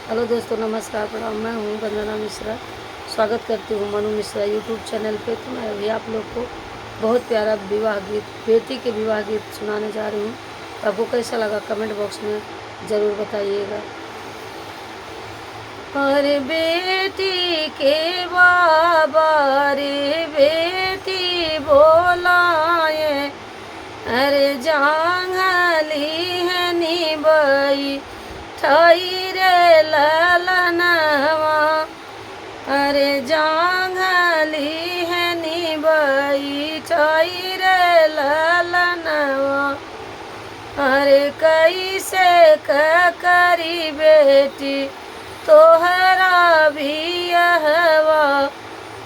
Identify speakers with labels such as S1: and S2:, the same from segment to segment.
S1: Hello दोस्तों, नमस्कार, प्रणाम। मैं हूँ वंदना मिश्रा। स्वागत करती हूँ मनु मिश्रा यूट्यूब चैनल पे। तो मैं अभी आप लोग को बहुत प्यारा विवाह गीत, बेटी के विवाह गीत सुनाने जा रही हूँ। तो आपको कैसा लगा कमेंट बॉक्स में ज़रूर बताइएगा। अरे बेटी के बाबा रे बेटी बोलाए, अरे जांगली है निबई ठई रे ललनवा, अरे जांगली है निबई ठई रे ललनवा, अरे कैसे करी बेटी तोहरा भी हवा,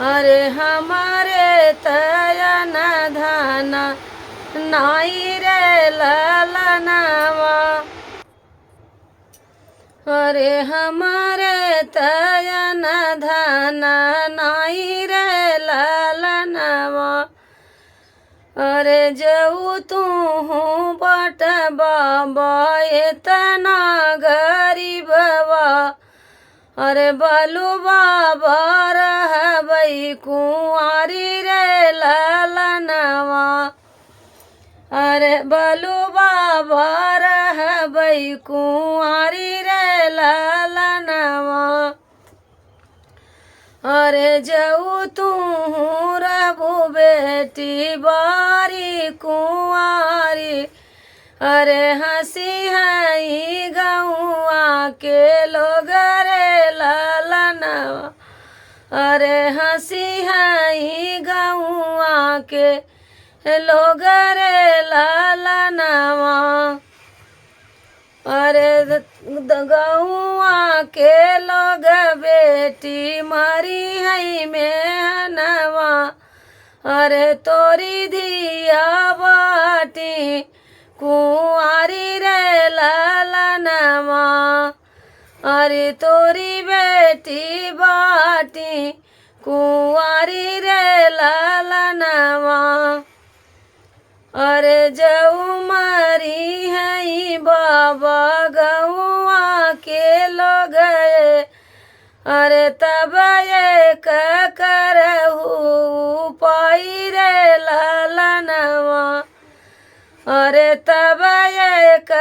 S1: अरे हमारे तयन धना नाई रे ललनवा, अरे हमारे तयन धना नाई रे ललनवा, अरे जऊ तू हूँ बट बाबा इतना गरीबवा, अरे बालू बाबा रहबई कुंवारी रे ललनवा, अरे बालू बाबा रहबई कुंवारी रे ललनवा, अरे जऊ तू रहबू बेटी बारी कुंवारी, अरे हंसी हई गौआ के लोग रे ललनवा, अरे हंसी हई गौआ के लोग रे ललनवा, अरे गौआ के लोग बेटी मरी हई मेहनवा, अरे तोरी धिया बाटी कुंवारी रे ललनवा, अरे तोरी बेटी बाटी कुंवारी रे ललनवा, अरे जऊ मरी हई बाबा गौआ के लोग, अरे तब एक करहू पाई रे ललनवा, अरे तब एक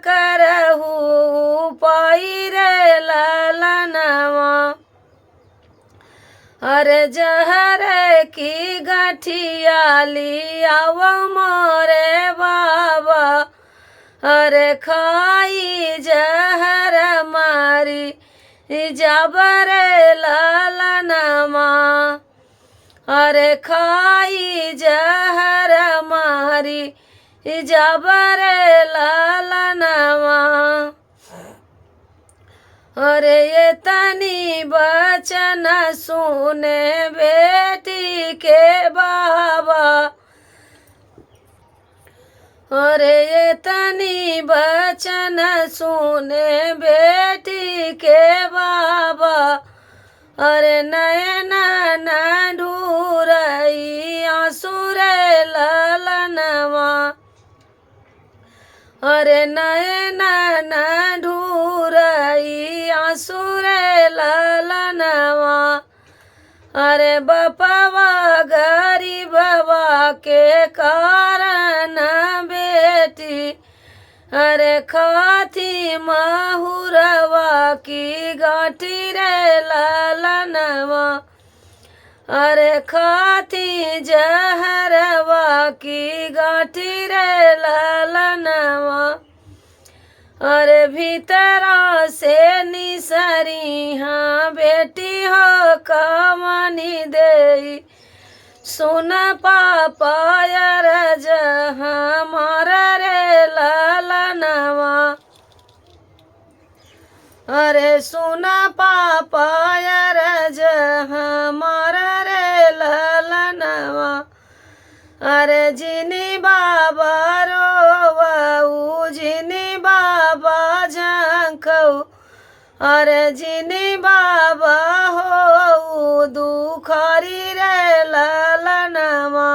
S1: करहू पाई रे ललनवा, अरे जहर की गठिया लियाव मोरे बाबा, अरे खाई जहर मारी जबर ललनवा, अरे खाई जहर मारी जबर ललनवा, अरे ये तनी बचन सुने बेटी के बाबा, अरे ये तनी बचन सुने बेटी के बाबा, अरे नयन न ढूरई आंसू रे ललनवा, अरे नयन न ढूरई आंसू रे ललनवा, अरे बपवा गरीबवा के कारण बेटी, अरे खाती महुरवा की गाठी रे ललनवा, अरे खाती जहरवा की गाठी रे ललनवा, अरे भीतरा से निसरी हाँ बेटी हो कमनी दे, सुन पापा रज हमार रे ललनवा, अरे सुन पापा रज हमार रे ललनवा, अरे जिनी बाबा रोवऊ जिनी बाबा झंखऊ, अरे जिनी बाबा हो दुखरी रे ललनवा,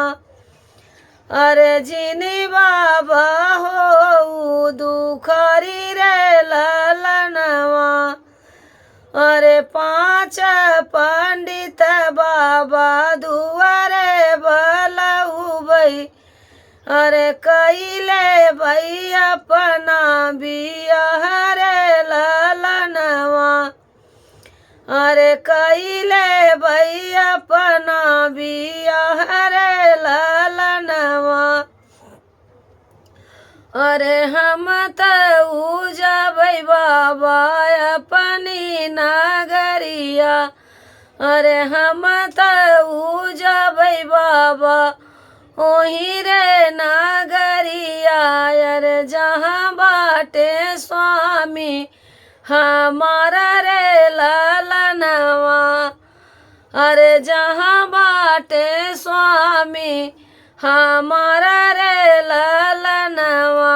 S1: अरे जिनी बाबा हो दुखरी रे ललनवा, पाँच पंडित बाबा दुआरे बलऊ भई अरे कैले भई अपना बियाह रे ललनवा अरे कैले भई अपना बियाह रे ललनवा अरे हम त उजबै बाबा अपनी नगरिया अरे हम त उजबै बाबा ओही रे नगरिया अरे जहाँ बाटे स्वामी हमारा रे ललनवा अरे जहाँ बाटे स्वामी हमारा रे ललनवा।